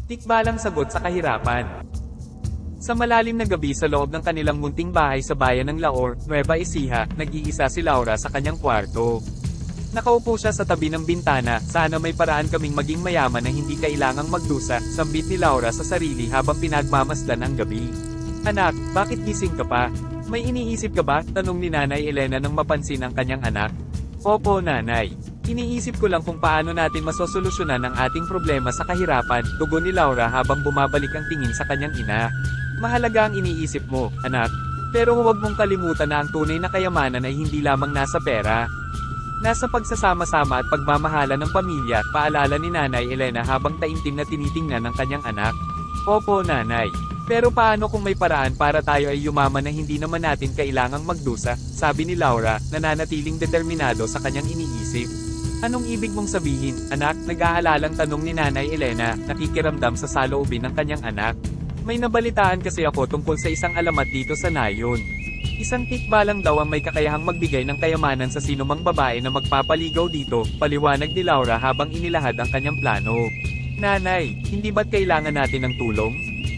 Tikbalang sagot sa kahirapan. Sa malalim na gabi sa loob ng kanilang munting bahay sa bayan ng Laor, Nueva Ecija, nag-iisa si Laura sa kanyang kwarto. Nakaupo siya sa tabi ng bintana, sana may paraan kaming maging mayaman na hindi kailangang magdusa, sambit ni Laura sa sarili habang pinagmamasdan ang gabi. Anak, bakit gising ka pa? May iniisip ka ba? Tanong ni Nanay Elena nang mapansin ang kanyang anak. Opo, Nanay. Iniisip ko lang kung paano natin masosolusyonan ang ating problema sa kahirapan, tugon ni Laura habang bumabalik ang tingin sa kanyang ina. Mahalaga ang iniisip mo, anak. Pero huwag mong kalimutan na ang tunay na kayamanan ay hindi lamang nasa pera. Nasa pagsasama-sama at pagmamahala ng pamilya, paalala ni Nanay Elena habang taimtim na tinitingnan ng kanyang anak. Opo, Nanay. Pero paano kung may paraan para tayo ay yumaman na hindi naman natin kailangang magdusa, sabi ni Laura, nananatiling determinado sa kanyang iniisip. Anong ibig mong sabihin, anak? Nag-aalalang tanong ni Nanay Elena, nakikiramdam sa saloobin ng kanyang anak. May nabalitaan kasi ako tungkol sa isang alamat dito sa nayon. Isang tikbalang daw ang may kakayahang magbigay ng kayamanan sa sinumang babae na magpapaligaw dito, paliwanag ni Laura habang inilahad ang kanyang plano. Nanay, hindi ba't kailangan natin ng tulong?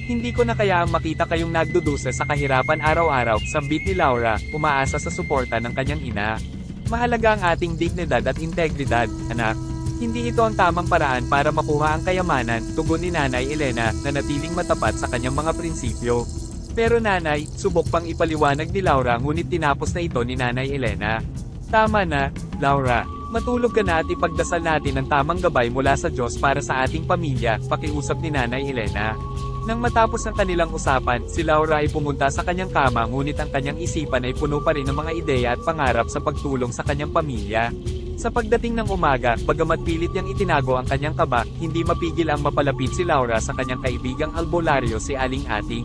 Hindi ko na kaya ang makita kayong nagdudusa sa kahirapan araw-araw, sambit ni Laura, umaasa sa suporta ng kanyang ina. Mahalaga ang ating dignidad at integridad, anak. Hindi ito ang tamang paraan para makuha ang kayamanan, tugon ni Nanay Elena, na natiling matapat sa kanyang mga prinsipyo. Pero Nanay, subok pang ipaliwanag ni Laura ngunit tinapos na ito ni Nanay Elena. Tama na, Laura. Matulog ka na at ipagdasal natin ang tamang gabay mula sa Diyos para sa ating pamilya, pakiusap ni Nanay Elena. Nang matapos ang kanilang usapan, si Laura ay pumunta sa kanyang kama ngunit ang kanyang isipan ay puno pa rin ng mga ideya at pangarap sa pagtulong sa kanyang pamilya. Sa pagdating ng umaga, bagamat pilit niyang itinago ang kanyang kaba, hindi mapigil ang mapalapit si Laura sa kanyang kaibigang albularyo si Aling Ating.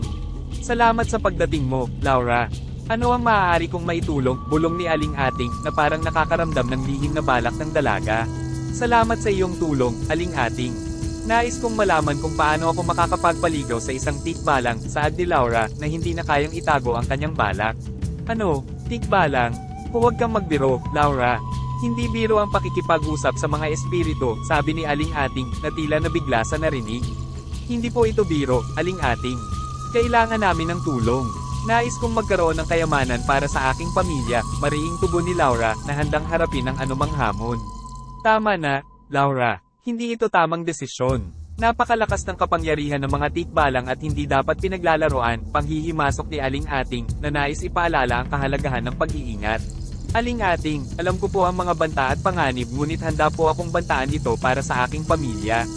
Salamat sa pagdating mo, Laura. Ano ang maaari kong maitulong, bulong ni Aling Ating na parang nakakaramdam ng lihim na balak ng dalaga. Salamat sa iyong tulong, Aling Ating. Nais kong malaman kung paano ako makakapagpaligaw sa isang tikbalang, saad ni Laura, na hindi na kayang itago ang kanyang balak. Ano, tikbalang? Huwag kang magbiro, Laura. Hindi biro ang pakikipag-usap sa mga espiritu, sabi ni Aling Ating, na tila nabigla sa narinig. Hindi po ito biro, Aling Ating. Kailangan namin ng tulong. Nais kong magkaroon ng kayamanan para sa aking pamilya, mariing tugon ni Laura, na handang harapin ang anumang hamon. Tama na, Laura. Hindi ito tamang desisyon. Napakalakas ng kapangyarihan ng mga tikbalang at hindi dapat pinaglalaroan, panghihimasok ni Aling Ating, na nais ipaalala ang kahalagahan ng pag-iingat. Aling Ating, alam ko po ang mga banta at panganib ngunit handa po akong bantaan ito para sa aking pamilya.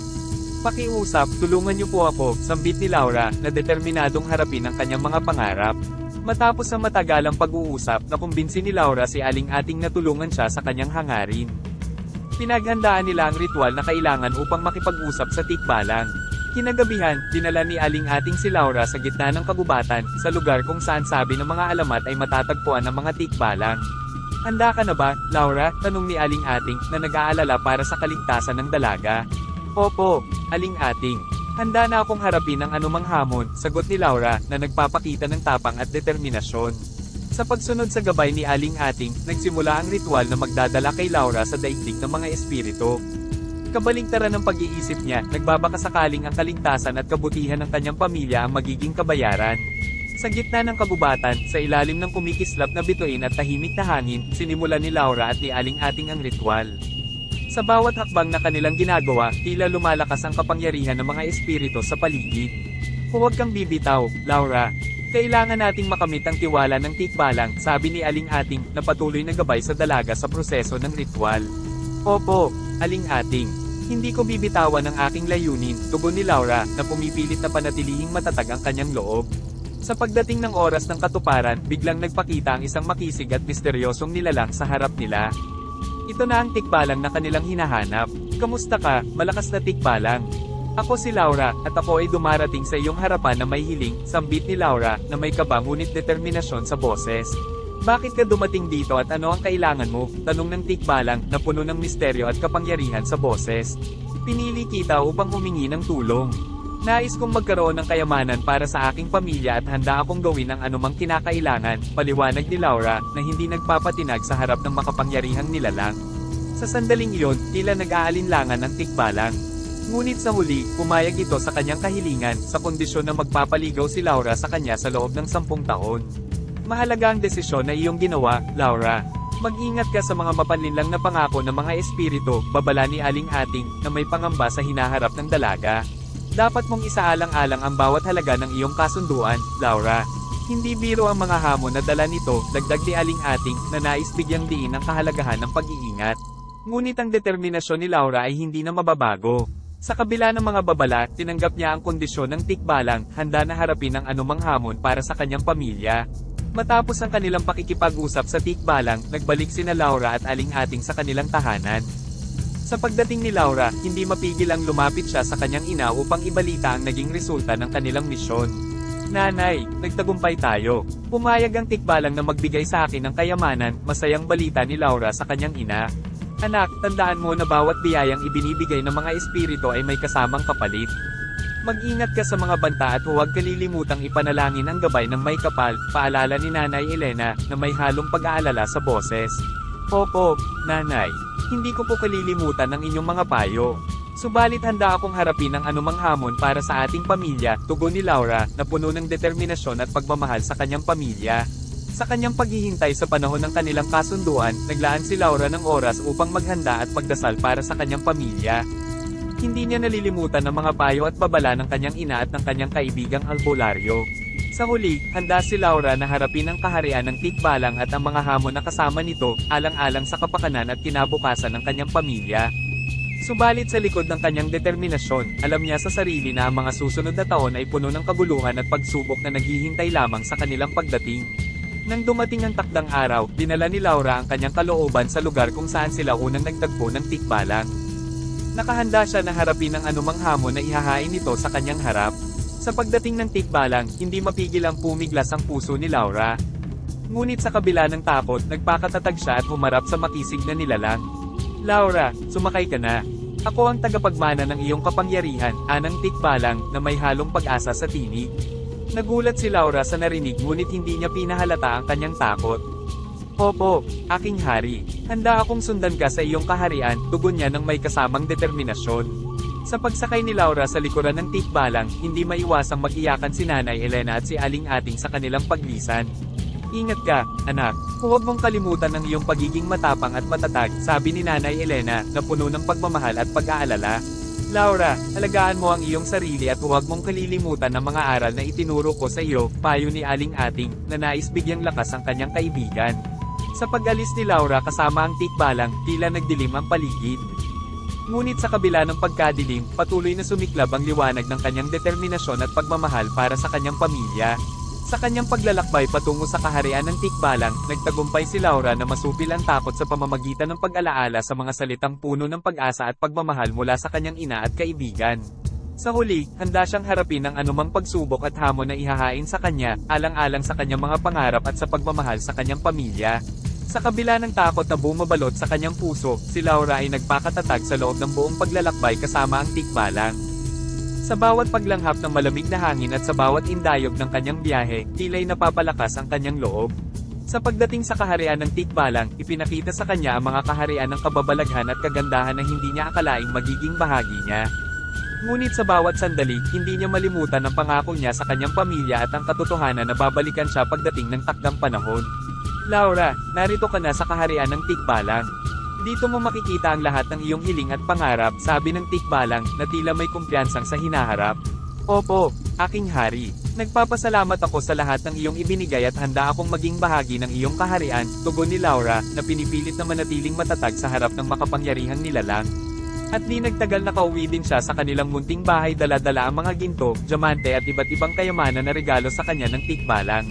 Pakiusap, tulungan niyo po ako, sambit ni Laura, na determinadong harapin ang kanyang mga pangarap. Matapos ang matagalang pag-uusap, nakumbinsi ni Laura si Aling Ating na tulungan siya sa kanyang hangarin. Pinaghandaan nila ang ritual na kailangan upang makipag-usap sa tikbalang. Kinagabihan, dinala ni Aling Ating si Laura sa gitna ng kagubatan, sa lugar kung saan sabi ng mga alamat ay matatagpuan ng mga tikbalang. Handa ka na ba, Laura? Tanong ni Aling Ating, na nag-aalala para sa kaligtasan ng dalaga. Opo, Aling Ating. Handa na akong harapin ang anumang hamon, sagot ni Laura, na nagpapakita ng tapang at determinasyon. Sa pagsunod sa gabay ni Aling Ating, nagsimula ang ritual na magdadala kay Laura sa daigdig ng mga espiritu. Kabaligtaran ng pag-iisip niya, nagbabakasakaling ang kaligtasan at kabutihan ng kanyang pamilya ang magiging kabayaran. Sa gitna ng kagubatan, sa ilalim ng kumikislap na bituin at tahimik na hangin, sinimulan ni Laura at ni Aling Ating ang ritual. Sa bawat hakbang na kanilang ginagawa, tila lumalakas ang kapangyarihan ng mga espiritu sa paligid. Huwag kang bibitaw, Laura. Kailangan nating makamit ang tiwala ng tikbalang, sabi ni Aling Ating, na patuloy na gabay sa dalaga sa proseso ng ritual. Opo, Aling Ating. Hindi ko bibitawan ang aking layunin, tugon ni Laura, na pumipilit na panatilihing matatag ang kanyang loob. Sa pagdating ng oras ng katuparan, biglang nagpakita ang isang makisig at misteryosong nilalang sa harap nila. Ito na ang tikbalang na kanilang hinahanap. Kamusta ka, malakas na tikbalang? Ako si Laura, at ako ay dumarating sa iyong harapan na may hiling, sambit ni Laura, na may kaba ngunit determinasyon sa boses. Bakit ka dumating dito at ano ang kailangan mo? Tanong ng tikbalang, na puno ng misteryo at kapangyarihan sa boses. Pinili kita upang humingi ng tulong. Nais kong magkaroon ng kayamanan para sa aking pamilya at handa akong gawin ang anumang kinakailangan, paliwanag ni Laura, na hindi nagpapatinag sa harap ng makapangyarihang nilalang. Sa sandaling iyon, tila nag-aalinlangan ang tikbalang. Ngunit sa huli, pumayag ito sa kanyang kahilingan, sa kondisyon na magpapaligaw si Laura sa kanya sa loob ng 10 taon. Mahalaga ang desisyon na iyong ginawa, Laura. Mag-ingat ka sa mga mapanlinlang na pangako ng mga espiritu, babala ni Aling Ating, na may pangamba sa hinaharap ng dalaga. Dapat mong isaalang-alang ang bawat halaga ng iyong kasunduan, Laura. Hindi biro ang mga hamon na dala nito, dagdag ni Aling Ating, na nais bigyang diin ang kahalagahan ng pag-iingat. Ngunit ang determinasyon ni Laura ay hindi na mababago. Sa kabila ng mga babala, tinanggap niya ang kondisyon ng tikbalang, handa na harapin ang anumang hamon para sa kanyang pamilya. Matapos ang kanilang pakikipag-usap sa tikbalang, nagbalik sina Laura at Aling Ating sa kanilang tahanan. Sa pagdating ni Laura, hindi mapigil ang lumapit siya sa kanyang ina upang ibalita ang naging resulta ng kanilang misyon. Nanay, nagtagumpay tayo. Pumayag ang tikbalang na magbigay sa akin ng kayamanan, masayang balita ni Laura sa kanyang ina. Anak, tandaan mo na bawat biyayang ibinibigay ng mga espiritu ay may kasamang kapalit. Mag-ingat ka sa mga banta at huwag kalilimutang ipanalangin ang gabay ng may kapal, paalala ni Nanay Elena, na may halong pag-aalala sa boses. Opo, Nanay. Hindi ko po kalilimutan ang inyong mga payo. Subalit handa akong harapin ang anumang hamon para sa ating pamilya, tugon ni Laura, na puno ng determinasyon at pagmamahal sa kanyang pamilya. Sa kanyang paghihintay sa panahon ng kanilang kasunduan, naglaan si Laura ng oras upang maghanda at magdasal para sa kanyang pamilya. Hindi niya nalilimutan ang mga payo at babala ng kanyang ina at ng kanyang kaibigang albularyo. Sa huli, handa si Laura na harapin ang kaharian ng tikbalang at ang mga hamon na kasama nito, alang-alang sa kapakanan at kinabukasan ng kanyang pamilya. Subalit sa likod ng kanyang determinasyon, alam niya sa sarili na ang mga susunod na taon ay puno ng kaguluhan at pagsubok na naghihintay lamang sa kanilang pagdating. Nang dumating ang takdang araw, dinala ni Laura ang kanyang kalooban sa lugar kung saan sila unang nagtagpo ng tikbalang. Nakahanda siya na harapin ang anumang hamon na ihahain nito sa kanyang harap. Sa pagdating ng tikbalang, hindi mapigil ang pumiglas ang puso ni Laura. Ngunit sa kabila ng takot, nagpakatatag siya at humarap sa makisig na nilalang. Laura, sumakay ka na. Ako ang tagapagmana ng iyong kapangyarihan, anang tikbalang, na may halong pag-asa sa tinig. Nagulat si Laura sa narinig ngunit hindi niya pinahalata ang kanyang takot. Opo, aking hari. Handa akong sundan ka sa iyong kaharian, tugon niya ng may kasamang determinasyon. Sa pagsakay ni Laura sa likuran ng tikbalang, hindi maiwasang mag-iyakan si Nanay Elena at si Aling Ating sa kanilang paglisan. Ingat ka, anak. Huwag mong kalimutan ang iyong pagiging matapang at matatag, sabi ni Nanay Elena, na puno ng pagmamahal at pag-aalala. Laura, alagaan mo ang iyong sarili at huwag mong kalilimutan ang mga aral na itinuro ko sa iyo, payo ni Aling Ating, na nais bigyang lakas ang kanyang kaibigan. Sa pag-alis ni Laura kasama ang tikbalang, tila nagdilim ang paligid. Ngunit sa kabila ng pagkadilim, patuloy na sumiklab ang liwanag ng kanyang determinasyon at pagmamahal para sa kanyang pamilya. Sa kanyang paglalakbay patungo sa kaharian ng tikbalang, nagtagumpay si Laura na masupil ang takot sa pamamagitan ng pag-alaala sa mga salitang puno ng pag-asa at pagmamahal mula sa kanyang ina at kaibigan. Sa huli, handa siyang harapin ang anumang pagsubok at hamon na ihahain sa kanya, alang-alang sa kanyang mga pangarap at sa pagmamahal sa kanyang pamilya. Sa kabila ng takot na bumabalot sa kanyang puso, si Laura ay nagpakatatag sa loob ng buong paglalakbay kasama ang tikbalang. Sa bawat paglanghap ng malamig na hangin at sa bawat indayog ng kanyang biyahe, tila'y napapalakas ang kanyang loob. Sa pagdating sa kaharian ng tikbalang, ipinakita sa kanya ang mga kaharian ng kababalaghan at kagandahan na hindi niya akalaing magiging bahagi niya. Ngunit sa bawat sandali, hindi niya malimutan ang pangako niya sa kanyang pamilya at ang katotohanan na babalikan siya pagdating ng takdang panahon. Laura, narito ka na sa kaharian ng tikbalang. Dito mo makikita ang lahat ng iyong hiling at pangarap, sabi ng tikbalang, na tila may kumpiyansang sa hinaharap. Opo, aking hari. Nagpapasalamat ako sa lahat ng iyong ibinigay at handa akong maging bahagi ng iyong kaharian, tugon ni Laura, na pinipilit na manatiling matatag sa harap ng makapangyarihang nilalang. At di nagtagal nakauwi din siya sa kanilang munting bahay, dala-dala ang mga ginto, diamante at iba't ibang kayamanan na regalo sa kanya ng tikbalang.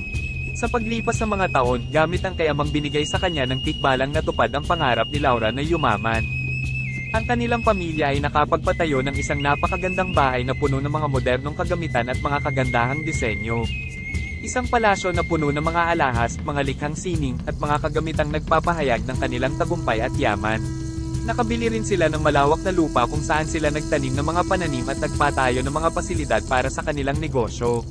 Sa paglipas ng mga taon, gamit ang kayamang binigay sa kanya ng tikbalang, natupad ang pangarap ni Laura na yumaman. Ang kanilang pamilya ay nakapagpatayo ng isang napakagandang bahay na puno ng mga modernong kagamitan at mga kagandahang disenyo. Isang palasyo na puno ng mga alahas, mga likhang sining, at mga kagamitang nagpapahayag ng kanilang tagumpay at yaman. Nakabili rin sila ng malawak na lupa kung saan sila nagtanim ng mga pananim at nagpatayo ng mga pasilidad para sa kanilang negosyo.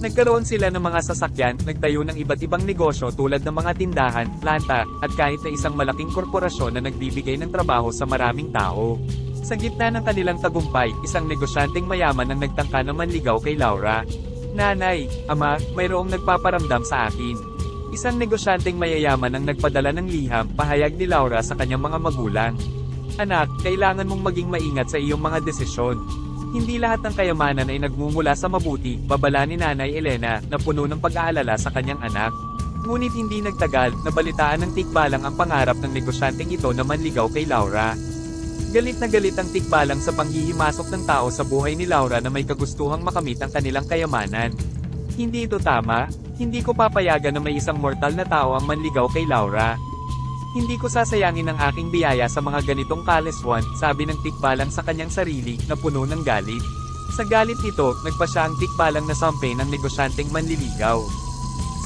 Nagkaroon sila ng mga sasakyan, nagtayo ng iba't ibang negosyo tulad ng mga tindahan, planta, at kahit na isang malaking korporasyon na nagbibigay ng trabaho sa maraming tao. Sa gitna ng kanilang tagumpay, isang negosyanteng mayaman ang nagtangka na manligaw kay Laura. Nanay, ama, mayroong nagpaparamdam sa akin. Isang negosyanteng mayayaman ang nagpadala ng liham, pahayag ni Laura sa kanyang mga magulang. Anak, kailangan mong maging maingat sa iyong mga desisyon. Hindi lahat ng kayamanan ay nagmumula sa mabuti, babala ni Nanay Elena, na puno ng pag-aalala sa kanyang anak. Ngunit hindi nagtagal, nabalitaan ng tikbalang ang pangarap ng negosyanteng ito na manligaw kay Laura. Galit na galit ang tikbalang sa panghihimasok ng tao sa buhay ni Laura na may kagustuhang makamit ang kanilang kayamanan. Hindi ito tama, hindi ko papayagan na may isang mortal na tao ang manligaw kay Laura. Hindi ko sasayangin ang aking biyaya sa mga ganitong kaleswan, sabi ng tikbalang sa kanyang sarili, na puno ng galit. Sa galit nito, nagpa siya ang tikbalang na sampe ng negosyanteng manliligaw.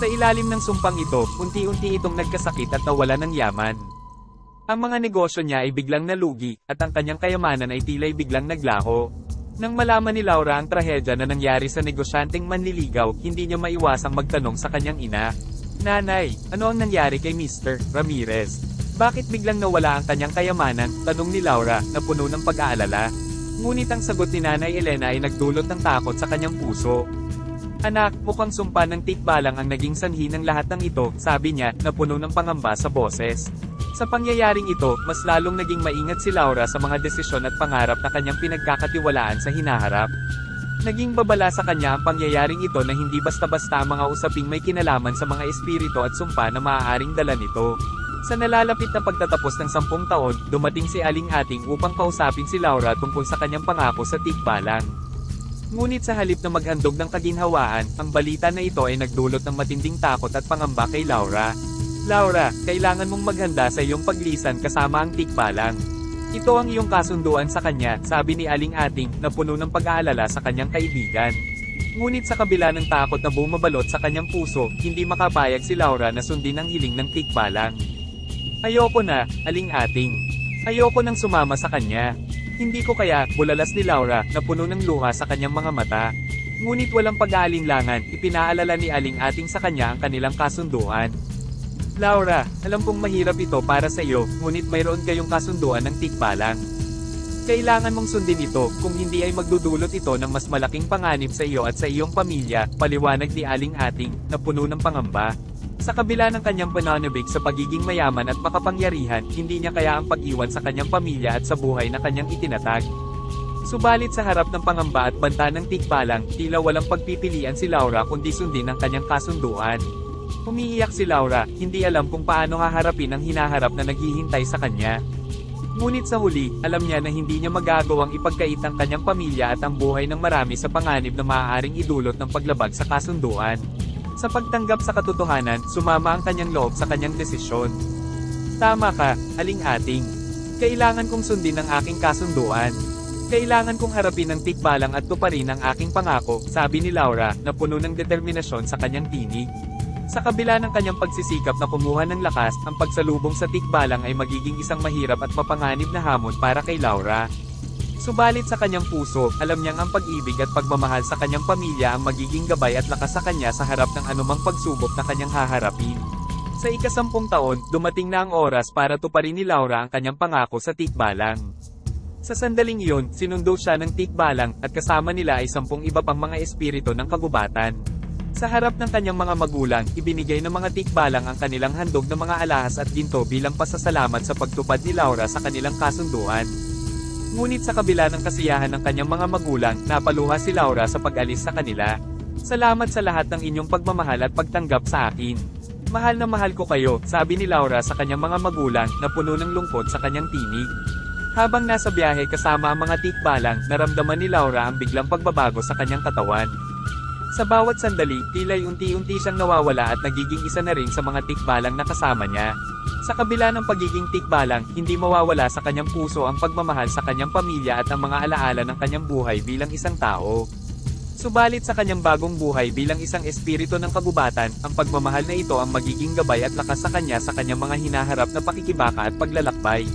Sa ilalim ng sumpang ito, unti-unti itong nagkasakit at nawala ng yaman. Ang mga negosyo niya ay biglang nalugi, at ang kanyang kayamanan ay tila'y biglang naglaho. Nang malaman ni Laura ang trahedya na nangyari sa negosyanteng manliligaw, hindi niya maiwasang magtanong sa kanyang ina. Nanay, ano ang nangyari kay Mr. Ramirez? Bakit biglang nawala ang kanyang kayamanan? Tanong ni Laura, na puno ng pag-aalala. Ngunit ang sagot ni Nanay Elena ay nagdulot ng takot sa kanyang puso. Anak, mukhang sumpa ng tikbalang ang naging sanhi ng lahat ng ito, sabi niya, na puno ng pangamba sa boses. Sa pangyayaring ito, mas lalong naging maingat si Laura sa mga desisyon at pangarap na kanyang pinagkakatiwalaan sa hinaharap. Naging babala sa kanya ang pangyayaring ito na hindi basta-basta ang mga usaping may kinalaman sa mga espiritu at sumpa na maaaring dala nito. Sa nalalapit na pagtatapos ng 10 taon, dumating si Aling Ating upang kausapin si Laura tungkol sa kanyang pangako sa tikbalang. Ngunit sa halip na maghandog ng kaginhawaan, ang balita na ito ay nagdulot ng matinding takot at pangamba kay Laura. Laura, kailangan mong maghanda sa iyong paglisan kasama ang tikbalang. Ito ang iyong kasunduan sa kanya, sabi ni Aling Ating, na puno ng pag-aalala sa kanyang kaibigan. Ngunit sa kabila ng takot na bumabalot sa kanyang puso, hindi makapayag si Laura na sundin ang hiling ng tikbalang. Ayoko na, Aling Ating. Ayoko nang sumama sa kanya. Hindi ko kaya, bulalas ni Laura, na puno ng luha sa kanyang mga mata. Ngunit walang pag-aalinlangan, ipinaalala ni Aling Ating sa kanya ang kanilang kasunduan. Laura, alam kong mahirap ito para sa iyo, ngunit mayroon kayong kasunduan ng tikbalang. Kailangan mong sundin ito, kung hindi ay magdudulot ito ng mas malaking panganib sa iyo at sa iyong pamilya, paliwanag ni Aling Ating, na puno ng pangamba. Sa kabila ng kanyang pananabik sa pagiging mayaman at makapangyarihan, hindi niya kaya ang pag-iwan sa kanyang pamilya at sa buhay na kanyang itinatag. Subalit sa harap ng pangamba at banta ng tikbalang, tila walang pagpipilian si Laura kundi sundin ang kanyang kasunduan. Umiiyak si Laura, hindi alam kung paano haharapin ang hinaharap na naghihintay sa kanya. Ngunit sa huli, alam niya na hindi niya magagawang ipagkait ang kanyang pamilya at ang buhay ng marami sa panganib na maaaring idulot ng paglabag sa kasunduan. Sa pagtanggap sa katotohanan, sumama ang kanyang loob sa kanyang desisyon. Tama ka, Aling Ating. Kailangan kong sundin ang aking kasunduan. Kailangan kong harapin ang tikbalang at tuparin ang aking pangako, sabi ni Laura, na puno ng determinasyon sa kanyang tinig. Sa kabila ng kanyang pagsisikap na kumuha ng lakas, ang pagsalubong sa tikbalang ay magiging isang mahirap at mapanganib na hamon para kay Laura. Subalit sa kanyang puso, alam niyang ang pag-ibig at pagmamahal sa kanyang pamilya ang magiging gabay at lakas sa kanya sa harap ng anumang pagsubok na kanyang haharapin. Sa ika-10 taon, dumating na ang oras para tuparin ni Laura ang kanyang pangako sa tikbalang. Sa sandaling iyon, sinundo siya ng tikbalang, at kasama nila ay 10 iba pang mga espiritu ng kagubatan. Sa harap ng kanyang mga magulang, ibinigay ng mga tikbalang ang kanilang handog ng mga alahas at ginto bilang pasasalamat sa pagtupad ni Laura sa kanilang kasunduan. Ngunit sa kabila ng kasiyahan ng kanyang mga magulang, napaluha si Laura sa pag-alis sa kanila. Salamat sa lahat ng inyong pagmamahal at pagtanggap sa akin. Mahal na mahal ko kayo, sabi ni Laura sa kanyang mga magulang, na puno ng lungkot sa kanyang tinig. Habang nasa biyahe kasama ang mga tikbalang, naramdaman ni Laura ang biglang pagbabago sa kanyang katawan. Sa bawat sandali, tila'y unti-unti siyang nawawala at nagiging isa na rin sa mga tikbalang na kasama niya. Sa kabila ng pagiging tikbalang, hindi mawawala sa kanyang puso ang pagmamahal sa kanyang pamilya at ang mga alaala ng kanyang buhay bilang isang tao. Subalit sa kanyang bagong buhay bilang isang espiritu ng kagubatan, ang pagmamahal na ito ang magiging gabay at lakas sa kanya sa kanyang mga hinaharap na pakikibaka at paglalakbay.